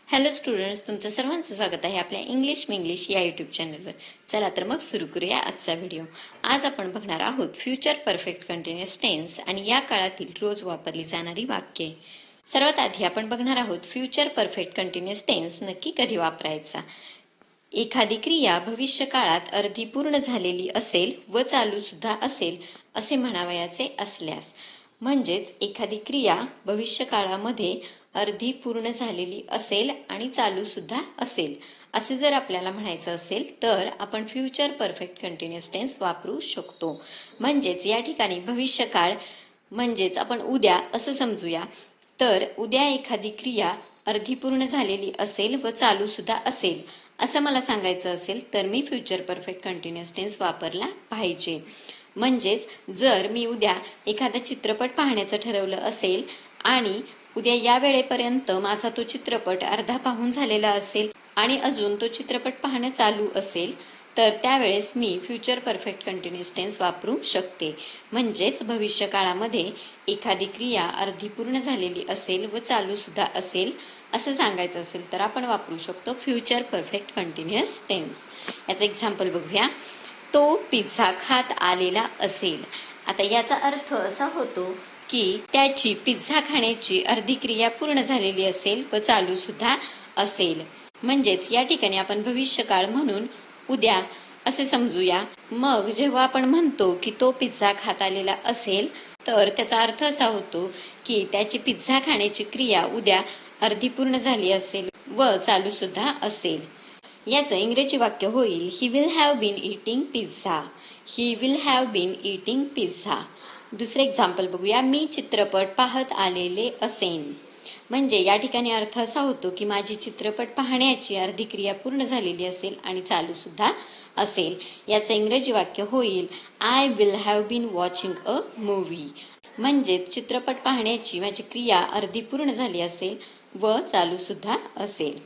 Hello students, तुमचं सर्वांचं स्वागत आहे आपल्या इंग्लिश मिंग्लिश या यूट्यूब चॅनलवर. चला तर मग सुरू करूया आजचा व्हिडिओ. आज आपण बघणार आहोत फ्युचर परफेक्ट कंटिन्युअस टेन्स आणि या काळातील रोज वापरली जाणारी वाक्ये. सर्वात आधी आपण बघणार आहोत फ्युचर परफेक्ट कंटिन्युअस टेन्स नक्की कधी वापरायचा. एखादी क्रिया भविष्य काळात अर्धी पूर्ण झालेली असेल व चालू सुद्धा असेल असे म्हणावयाचे असल्यास, म्हणजेच एखादी क्रिया भविष्य काळामध्ये अर्धी पूर्ण झालेली असेल आणि चालू सुद्धा असेल असे जर आपल्याला म्हणायचं असेल तर आपण फ्युचर परफेक्ट कंटिन्युअस टेन्स वापरू शकतो. म्हणजेच या ठिकाणी भविष्यकाळ म्हणजेच आपण उद्या असं समजूया. तर उद्या एखादी क्रिया अर्धी पूर्ण झालेली असेल व चालू सुद्धा असेल असं मला सांगायचं असेल तर मी फ्युचर परफेक्ट कंटिन्युअस टेन्स वापरला पाहिजे. म्हणजेच जर मी उद्या एखादा चित्रपट पाहण्याचं ठरवलं असेल आणि उद्या या वेळेपर्यंत माझा तो चित्रपट अर्धा पाहून झालेला असेल आणि अजून तो चित्रपट पाहणं चालू असेल तर त्यावेळेस मी फ्युचर परफेक्ट कंटिन्युअस टेन्स वापरू शकते. म्हणजेच भविष्य काळामध्ये एखादी क्रिया अर्धी पूर्ण झालेली असेल व चालू सुद्धा असेल असं सांगायचं असेल तर आपण वापरू शकतो फ्युचर परफेक्ट कंटिन्युअस टेन्स. याचं एक्झाम्पल बघूया. तो पिझ्झा खात आलेला असेल. आता याचा अर्थ असा होतो की त्याची पिझ्झा खाण्याची अर्धी क्रिया पूर्ण झालेली असेल व चालू सुद्धा असेल. म्हणजेच या ठिकाणी आपण भविष्यकाळ म्हणून उद्या असे समजूया. मग जेव्हा आपण म्हणतो की तो पिझ्झा खात आलेला असेल तर त्याचा अर्थ असा होतो की त्याची पिझ्झा खाण्याची क्रिया उद्या अर्धी पूर्ण झाली असेल व चालू सुद्धा असेल. याचं इंग्रजी वाक्य होईल he will have been eating pizza. He will have been eating pizza. दुसरे एक्झाम्पल बघूया. मी चित्रपट पाहत आलेले असेन. म्हणजे या ठिकाणी अर्थ असा होतो की माझी चित्रपट पाहण्याची अर्धी क्रिया पूर्ण झालेली असेल आणि चालू सुद्धा असेल. याचं इंग्रजी वाक्य होईल I will have been watching a movie. म्हणजे चित्रपट पाहण्याची माझी क्रिया अर्धी पूर्ण झाली असेल व चालू सुद्धा असेल.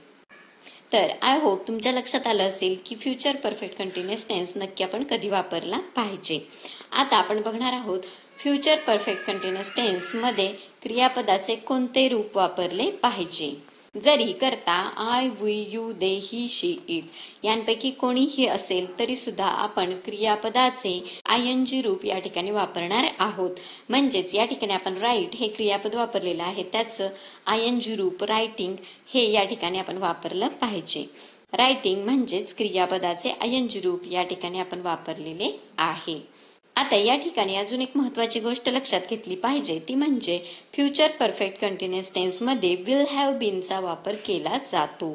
तर आय होप तुमच्या लक्षात आलं असेल की फ्युचर परफेक्ट कंटिन्युअस टेन्स नक्की आपण कधी वापरला पाहिजे. आता आपण बघणार आहोत फ्युचर परफेक्ट कंटिन्युअस टेन्स मध्ये क्रियापदाचे कोणते रूप वापरले पाहिजे. जरी करता I, we, you, they, he, she, it यांपैकी कोणीही असेल तरी सुद्धा आपण क्रियापदाचे आयएनजी रूप या ठिकाणी वापरणार आहोत. म्हणजेच या ठिकाणी आपण राईट हे क्रियापद वापरलेलं आहे त्याचं आयएनजी रूप रायटिंग हे या ठिकाणी आपण वापरलं पाहिजे. रायटिंग म्हणजेच क्रियापदाचे आयएनजी रूप या ठिकाणी आपण वापरलेले आहे. आता या ठिकाणी अजून एक महत्त्वाची गोष्ट लक्षात घेतली पाहिजे ती म्हणजे फ्युचर परफेक्ट कंटिन्युअस टेन्स मध्ये विल हॅव बीनचा वापर केला जातो.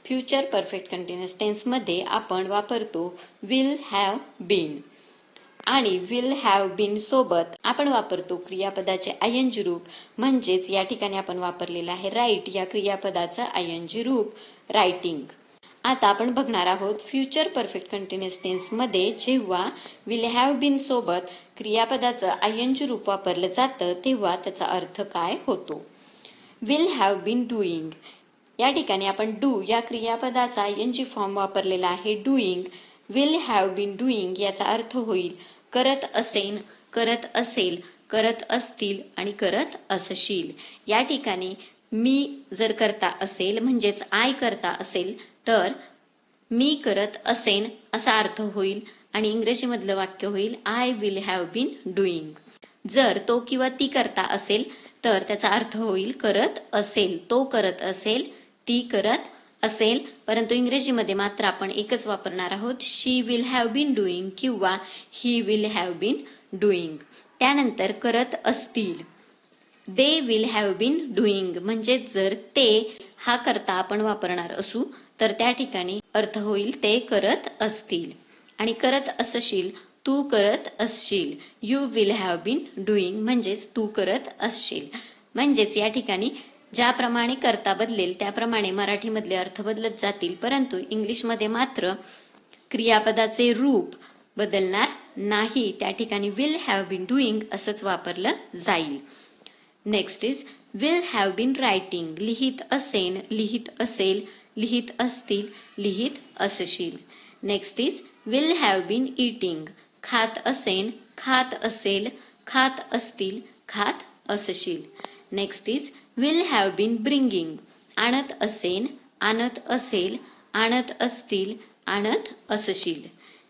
फ्युचर परफेक्ट कंटिन्युअस टेन्स मध्ये आपण वापरतो विल हॅव बीन आणि विल हॅव बीन सोबत आपण वापरतो क्रियापदाचे आयएनजी रूप. म्हणजेच या ठिकाणी आपण वापरलेलं आहे राईट या क्रियापदाचं आयएनजी रूप रायटिंग. आता आपण बघणार आहोत फ्युचर परफेक्ट कंटिन्युअस टेन्स मध्ये जेव्हा विल हॅव बीन सोबत क्रियापदाचं आयएनजी रूप वापरलं जातं तेव्हा त्याचा अर्थ काय होतो. विल हॅव बीन डुईंग या ठिकाणी आपण डू या क्रियापदाचा आयएनजी फॉर्म वापरलेला आहे doing. Will have been doing याचा अर्थ होईल करत असेन, करत असेल, करत असतील आणि करत असशील. या ठिकाणी मी जर करता असेल म्हणजेच आय करता असेल तर मी करत असेन असा अर्थ होईल आणि इंग्रजीमधलं वाक्य होईल I will have been doing. जर तो किंवा ती करता असेल तर त्याचा अर्थ होईल करत असेल, तो करत असेल, ती करत असेल. परंतु इंग्रजीमध्ये मात्र आपण एकच वापरणार आहोत she will have been doing किंवा he will have been doing. त्यानंतर करत असतील they will have been doing. म्हणजे जर ते हा करता आपण वापरणार असू तर त्या ठिकाणी अर्थ होईल ते करत असतील. आणि करत असशील तू करत असशील you will have been doing म्हणजेच तू करत असशील. म्हणजेच या ठिकाणी ज्याप्रमाणे करता बदलेल त्याप्रमाणे मराठीमधले अर्थ बदलत जातील परंतु इंग्लिशमध्ये मात्र क्रियापदाचे रूप बदलणार नाही. त्या ठिकाणी विल हॅव बीन डुईंग असंच वापरलं जाईल. Next is will have been writing. लिहित असेन, लिहित असेल, लिहित असतील, लिहित असशील. Next is will have been eating. खात असेन, खात असेल, खात असतील, खात असशील. Next is will have been bringing. आणत असेन, आणत असेल, आणत असतील, आणत असशील.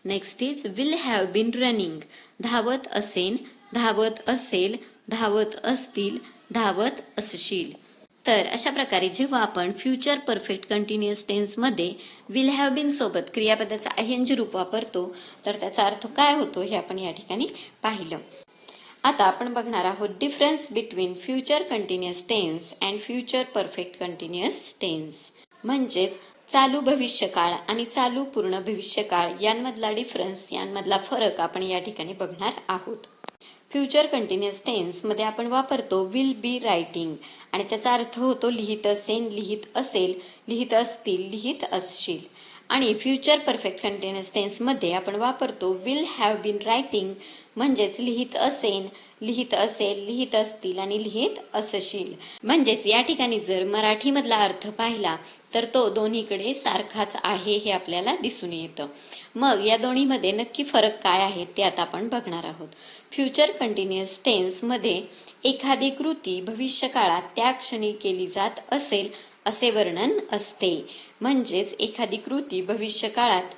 Next is will have been running. धावत असेन, धावत असेल, धावत असतील, धावत असशील. तर अशा प्रकारे जेव्हा आपण फ्युचर परफेक्ट कंटिन्युअस टेन्स मध्ये विल हॅव बीन सोबत क्रियापदाचा आयएनजी रूप वापरतो तर त्याचा अर्थ काय होतो हे आपण या ठिकाणी पाहिलं. आता आपण बघणार आहोत difference between future continuous tense and future perfect continuous tense. म्हणजेच चालू भविष्यकाळ आणि चालू पूर्ण भविष्यकाळ यांमधला डिफरन्स, यांमधला फरक आपण या ठिकाणी बघणार आहोत. फ्युचर कंटिन्युअस टेन्स मध्ये आपण वापरतो विल बी रायटिंग आणि त्याचा अर्थ होतो लिहित असेन, लिहित असेल, लिहित असतील, लिहित असशील. आणि फ्युचर परफेक्ट कंटिन्युअस टेन्स मध्ये आपण वापरतो विल हॅव बीन रायटिंग म्हणजेच लिहित असेन, लिहित असेल, लिहित असतील आणि लिहित असशील. म्हणजेच या ठिकाणी जर मराठीमधला अर्थ पाहिला तर तो दोन्हीकडे सारखाच आहे हे आपल्याला दिसून येतं. मग या दोन्हीमध्ये नक्की फरक काय आहे ते आता आपण बघणार आहोत. फ्युचर कंटिन्युअस टेन्स मध्ये एखादी कृती भविष्यकाळात त्या क्षणी केली जात असेल असे वर्णन असते. म्हणजेच एखादी कृती भविष्यकाळात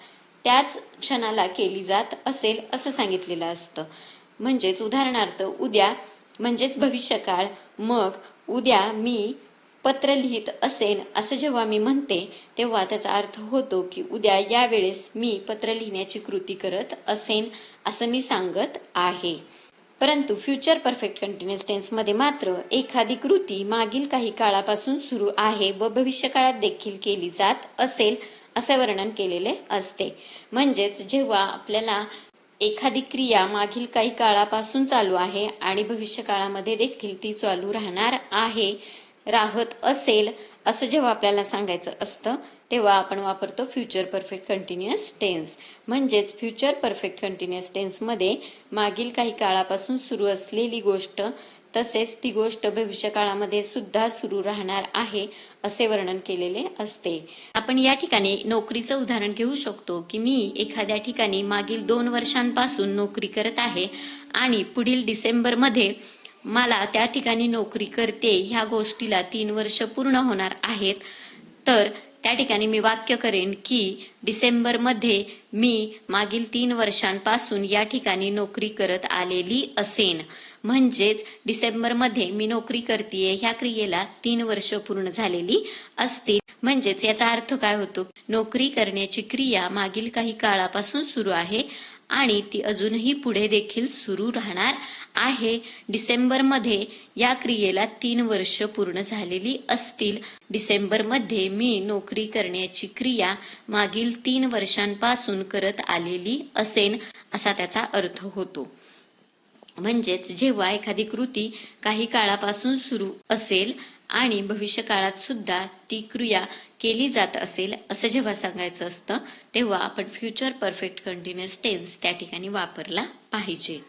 त्याच क्षणाला केली जात असेल असं सांगितलेलं असतं. म्हणजेच उदाहरणार्थ उद्या म्हणजेच भविष्यकाळ, मग उद्या मी पत्र लिहित असेन असं जेव्हा मी म्हणते तेव्हा त्याचा अर्थ होतो की उद्या या वेळेस मी पत्र लिहिण्याची कृती करत असेन असं मी सांगत आहे. परंतु फ्युचर परफेक्ट कंटिन्युअस टेन्स मध्ये मात्र एखादी कृती मागील काही काळापासून सुरू आहे व भविष्यकाळात देखील केली जात असेल असे वर्णन केलेले असते. म्हणजेच जेव्हा आपल्याला एखादी क्रिया मागील काही काळापासून चालू आहे आणि भविष्यकाळामध्ये देखील ती चालू राहणार आहे, राहत असेल असं जेव्हा आपल्याला सांगायचं असतं तेव्हा आपण वापरतो फ्युचर परफेक्ट कंटिन्युअस टेन्स. म्हणजेच फ्युचर परफेक्ट कंटिन्युअस टेन्स मध्ये मागील काही काळापासून सुरू असलेली गोष्ट तसेच ती गोष्ट भविष्यकाळामध्ये सुद्धा सुरू राहणार आहे असे वर्णन केलेले असते. आपण या ठिकाणी नोकरीचं उदाहरण घेऊ शकतो की मी एखाद्या ठिकाणी मागील 2 वर्षांपासून नोकरी करत आहे आणि पुढील डिसेंबरमध्ये मला त्या ठिकाणी नोकरी करते ह्या गोष्टीला 3 वर्ष पूर्ण होणार आहेत. तर त्या ठिकाणी मी वाक्य करेन की डिसेंबरमध्ये मी मागील 3 वर्षांपासून या ठिकाणी नोकरी करत आलेली असेन. म्हणजेच डिसेंबरमध्ये मी नोकरी करतेय ह्या क्रियेला 3 वर्ष पूर्ण झालेली असतील. म्हणजेच याचा अर्थ काय होतो, नोकरी करण्याची क्रिया मागील काही काळापासून सुरू आहे आणि ती अजूनही पुढे देखील सुरू राहणार आहे. डिसेंबरमध्ये या क्रियेला 3 वर्ष पूर्ण झालेली असतील. डिसेंबरमध्ये मी नोकरी करण्याची क्रिया मागील 3 वर्षांपासून करत आलेली असेन असा त्याचा अर्थ होतो. म्हणजेच जेव्हा एखादी कृती काही काळापासून सुरू असेल आणि भविष्यकाळात सुद्धा ती क्रिया केली जात असेल असं जेव्हा सांगायचं असतं तेव्हा आपण फ्युचर परफेक्ट कंटिन्युअस टेन्स त्या ठिकाणी वापरला पाहिजे.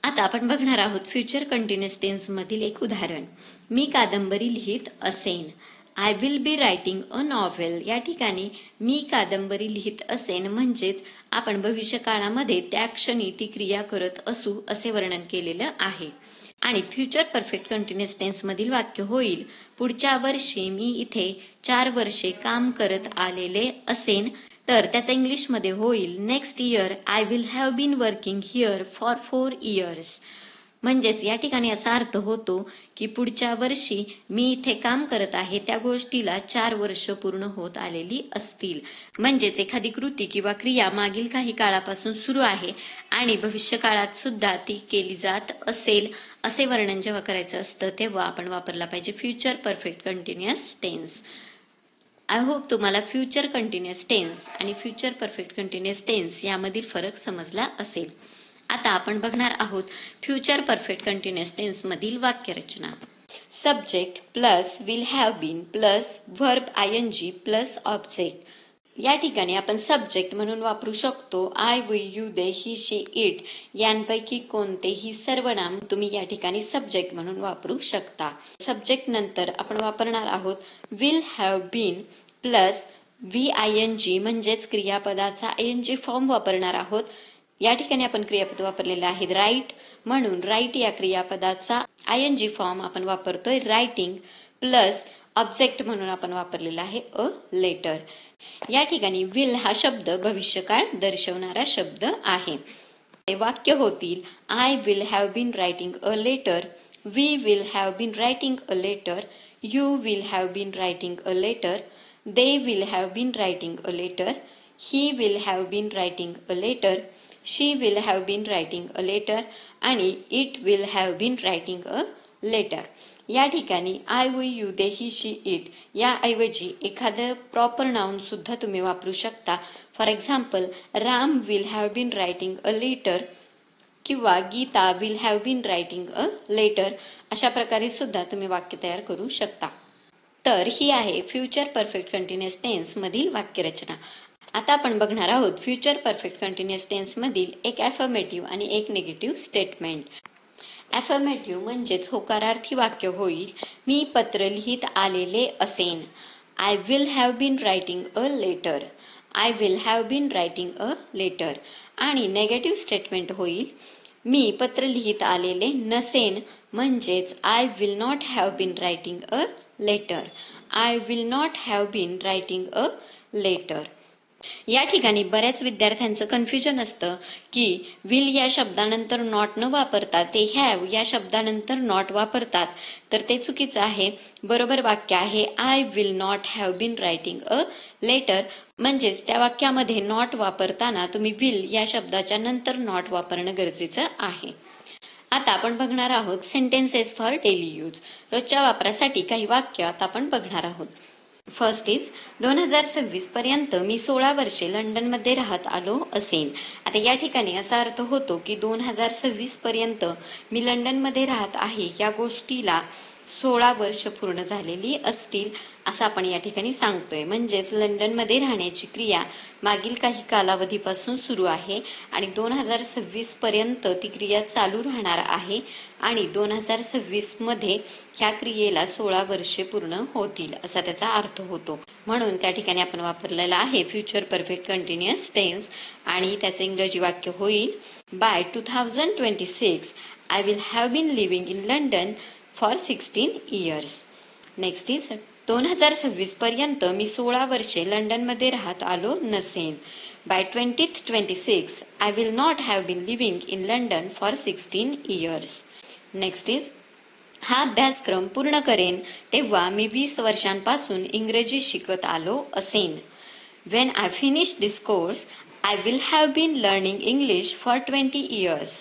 आता आपण बघणार आहोत फ्युचर कंटिन्युअस टेन्स मधील एक उदाहरण. मी कादंबरी लिहित असेन. I will be writing a novel. या ठिकाणी मी कादंबरी लिहित असेन म्हणजेच आपण भविष्यकाळामध्ये त्या क्षणी ती क्रिया करत असू असे वर्णन केलेलं आहे. आणि फ्युचर परफेक्ट कंटिन्युअस टेन्स मधील वाक्य होईल पुढच्या वर्षी मी इथे 4 वर्षे काम करत आलेले असेन. तर त्याचा इंग्लिशमध्ये होईल next year I will have been working here for 4 years. म्हणजेच या ठिकाणी असा अर्थ होतो की पुढच्या वर्षी मी इथे काम करत आहे त्या गोष्टीला 4 वर्ष पूर्ण होत आलेली असतील. म्हणजेच एखादी कृती किंवा क्रिया मागील काही काळापासून सुरू आहे आणि भविष्यकाळात सुद्धा ती केली जात असेल असे वर्णन जेव्हा करायचं असतं तेव्हा आपण वापरला पाहिजे future perfect continuous tense. I hope तुम्हाला फ्युचर कंटिन्युअस टेन्स आणि फ्युचर परफेक्ट कंटिन्युअस टेन्स यामधील फरक समजला असेल. आता आपण बघणार आहोत फ्युचर परफेक्ट कंटिन्युअस टेन्स मधील वाक्यरचना. Subject plus will have been plus verb ING plus object. या ठिकाणी आपण सब्जेक्ट म्हणून वापरू शकतो I, we, you, they, he, she, it यांपैकी कोणतेही सर्वनाम तुम्ही या ठिकाणी सब्जेक्ट म्हणून वापरू शकता. सब्जेक्ट नंतर आपण वापरणार आहोत will have been plus VING म्हणजेच क्रियापदाचा ING फॉर्म वापरणार आहोत. या ठिकाणी आपण क्रियापद वापरलेले आहे राईट, म्हणून राईट या क्रियापदाचा ING फॉर्म आपण वापरतोय रायटिंग प्लस ऑब्जेक्ट म्हणून आपण वापरलेला आहे अ लेटर. या ठिकाणी विल हा शब्द भविष्यकाळ दर्शवणारा शब्द आहे. वाक्य होतील I will have been writing a letter, we will have been writing a letter, you will have been writing a letter, they will have been writing a letter, he will have been writing a letter, she will have been writing a letter आणि it will have been writing a letter. या ठिकाणी I, we, you, they, he, she, it याऐवजी एखादं proper noun सुद्धा तुम्ही वापरू शकता. For example, Ram will have been writing a letter किंवा Geeta will have been writing a letter. अशा प्रकारे सुद्धा तुम्ही वाक्य तयार करू शकता. तर ही आहे फ्युचर परफेक्ट कंटिन्युअस टेन्स मधील वाक्यरचना. आता आपण बघणार आहोत फ्युचर परफेक्ट कंटिन्युअस टेन्स मधील एक ॲफर्मेटिव्ह आणि एक निगेटिव्ह स्टेटमेंट. ॲफर्मेटिव्ह म्हणजेच होकारार्थी वाक्य होईल. मी पत्र लिहित आलेले असेन. I will have been writing a letter. I will have been writing a letter. आणि नेगेटिव्ह स्टेटमेंट होईल मी पत्र लिहित आलेले नसेन, म्हणजेच I will not have been writing a letter. I will not have been writing a letter. या ठिकाणी बऱ्याच विद्यार्थ्यांचं कन्फ्युजन असतं की विल या शब्दानंतर नॉट न वापरता ते हॅव या शब्दानंतर नॉट वापरतात, तर ते चुकीचं आहे. बरोबर वाक्य आहे I will not have been writing a letter. म्हणजेच त्या वाक्यामध्ये नॉट वापरताना तुम्ही विल या शब्दाच्या नंतर नॉट वापरणं गरजेचं आहे. आता आपण बघणार आहोत सेंटेन्सेस फॉर डेली यूज. रोजच्या वापरासाठी काही वाक्य आता आपण बघणार आहोत. फर्स्ट इज 2026 पर्यंत मी 16 वर्षे लंडनमध्ये राहत आलो असेन. आता या ठिकाणी असा अर्थ होतो की 2026 पर्यंत मी लंडनमध्ये राहत आहे या गोष्टीला 16 वर्ष पूर्ण झालेली असतील असं आपण या ठिकाणी सांगतोय. म्हणजेच लंडनमध्ये राहण्याची क्रिया मागील काही कालावधीपासून सुरू आहे आणि 2026 पर्यंत ती क्रिया चालू राहणार आहे आणि 2026 मध्ये ह्या क्रियेला 16 वर्षे पूर्ण होतील असा त्याचा अर्थ होतो. म्हणून त्या ठिकाणी आपण वापरलेला आहे फ्युचर परफेक्ट कंटिन्युअस टेन्स आणि त्याचे इंग्रजी वाक्य होईल by 2026 I will have been living in London for 16 years. Next is 2026 पर्यंत मी 16 वर्षे लंडनमध्ये राहत आलो नसेन. By 2026 I will not have been living in London for 16 years. Next is हा अभ्यासक्रम पूर्ण करेन तेव्हा मी 20 वर्षांपासून इंग्रजी शिकत आलो असेन. When I finish this course I will have been learning English for 20 years.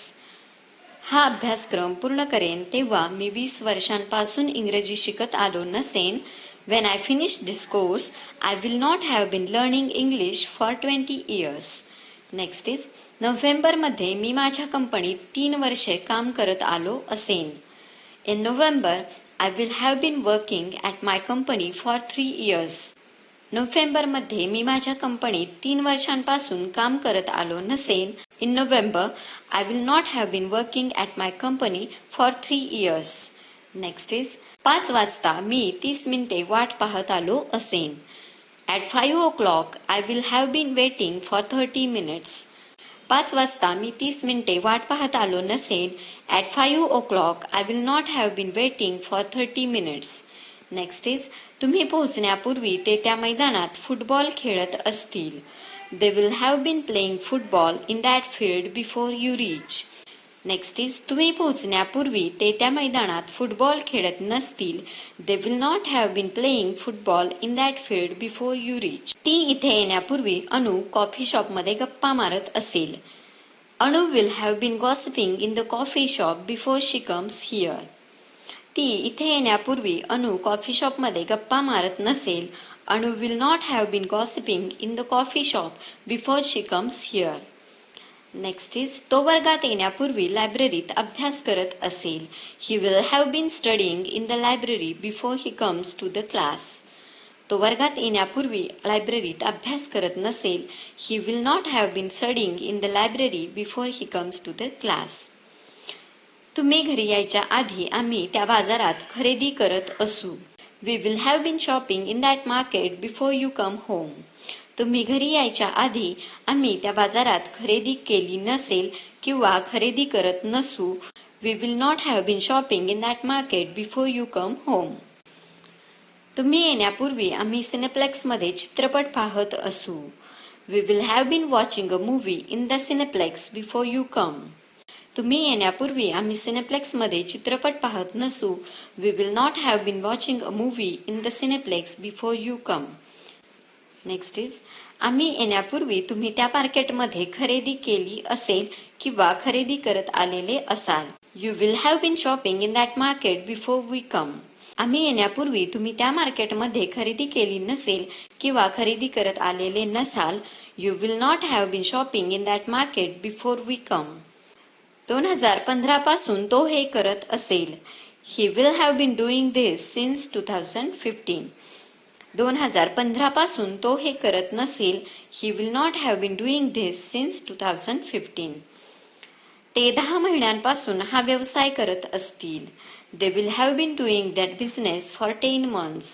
हा अभ्यासक्रम पूर्ण करेन तेव्हा मी 20 वर्षांपासून इंग्रजी शिकत आलो नसेन. When I finish this course I will not have been learning English for 20 years. Next is नोव्हेंबरमध्ये मी माझ्या कंपनीत 3 वर्षे काम करत आलो असेन. In November, I will have been working at my company for 3 years. नोव्हेंबरमध्ये मी माझ्या कंपनीत 3 वर्षांपासून काम करत आलो नसेन. In November, I will not have been working at my company for 3 years. Next is 5 वाजता मी 30 मिनिटे वाट पाहत आलो असेन. At 5 o'clock, I will have been waiting for 30 minutes. 5 वाजता मी 30 मिनिटे वाट पाहत आलो नसेन. At 5 o'clock, I will not have been waiting for 30 minutes. Next is तुम्ही पोहोचण्यापूर्वी ते त्या मैदानात फुटबॉल खेळत असतील. They will have been playing football in that field before you reach. Next is तुम्ही पोहोचण्यापूर्वी ते त्या मैदानात फुटबॉल खेळत नसतील. They will not have been playing football in that field before you reach. ती इथे येण्यापूर्वी अनु कॉफी शॉपमध्ये गप्पा मारत असेल. अनु will have been gossiping in the coffee shop before she comes here. ती इथे येण्यापूर्वी अनु कॉफी शॉपमध्ये गप्पा मारत नसेल. अनु will not have been gossiping in the coffee shop before she comes here. Next is तो वर्गात येण्यापूर्वी लायब्ररीत अभ्यास करत असेल. He will have been studying in the library before he comes to the class. तो वर्गात येण्यापूर्वी लायब्ररीत अभ्यास करत नसेल. He will not have been studying in the library before he comes to the class. तुम्ही घरी यायच्या आधी आम्ही त्या बाजारात खरेदी करत असू. We will have been shopping in that market before you come home. तुम्ही घरी यायच्या आधी आम्ही त्या बाजारात खरेदी केली नसेल किंवा खरेदी करत नसू. We will not have been shopping in that market before you come home. तुम्ही येण्यापूर्वी आम्ही सिनेप्लेक्समध्ये चित्रपट पाहत असू. We will have been watching a movie in the Cineplex before you come. तुम्ही येण्यापूर्वी आम्ही सिनेप्लेक्समध्ये चित्रपट पाहत नसू. We will not have been watching a movie in the Cineplex before you come. Next is आम्ही येण्यापूर्वी तुम्ही त्या मार्केटमध्ये खरेदी केली असेल किंवा खरेदी करत आलेले असाल. You will have been shopping in that market before we come. आम्ही येण्यापूर्वी तुम्ही त्या मार्केटमध्ये खरेदी केली नसेल किंवा खरेदी करत आलेले नसाल. You will not have been shopping in that market before we come. 2015 पासून तो हे करत असेल. He will have been doing this since 2015. 2015 पासून तो हे करत नसेल. He will not have been doing this since 2015. ते 10 महिन्यांपासून हा व्यवसाय करत असतील. They will have been doing that business for 10 months.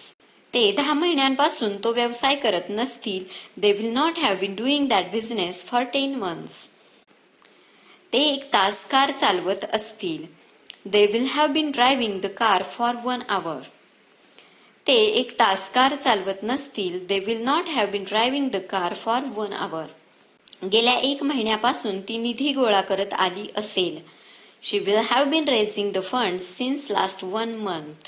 ते 10 महिन्यांपासून तो व्यवसाय करत नसतील. They will not have been doing that business for 10 months. ते 1 तास कार चालवत असतील. They will have been driving the car for 1 hour. ते 1 तास कार चालवत नसतील. They will not have been driving the car for 1 hour. गेल्या 1 महिन्यापासून ती निधी गोळा करत आली असेल. She will have been raising the funds since last 1 month.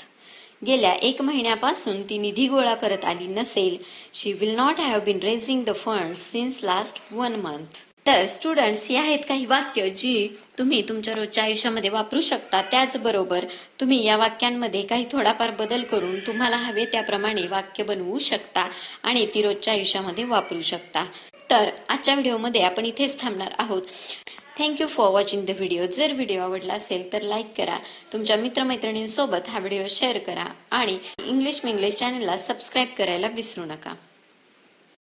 गेल्या 1 महिन्यापासून ती निधी गोळा करत आली नसेल. She will not have been raising the funds since last 1 month. तर स्टुडंट्स, ही आहेत काही वाक्य जी तुम्ही तुमच्या रोजच्या आयुष्यामध्ये वापरू शकता. त्याचबरोबर तुम्ही या वाक्यांमध्ये काही थोडाफार बदल करून तुम्हाला हवे त्याप्रमाणे वाक्य बनवू शकता आणि ती रोजच्या आयुष्यामध्ये वापरू शकता. तर आजच्या व्हिडिओमध्ये आपण इथेच थांबणार आहोत. Thank you for watching the video. जर व्हिडिओ आवडला असेल तर लाईक करा, तुमच्या मित्रमैत्रिणींसोबत हा व्हिडिओ शेअर करा आणि इंग्लिश मिंग्लिश चॅनलला सबस्क्राईब करायला विसरू नका.